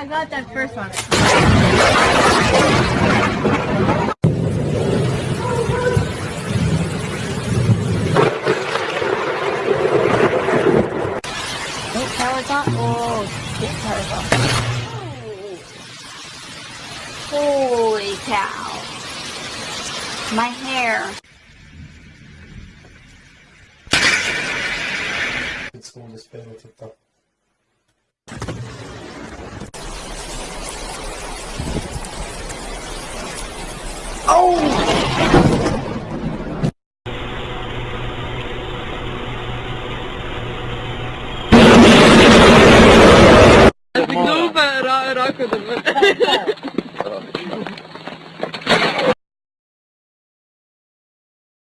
I got that first one. Oh, power's on. Oh, shit, power's on. Holy cow. My hair. Secondo spero tutto. Ik doe raak met hem.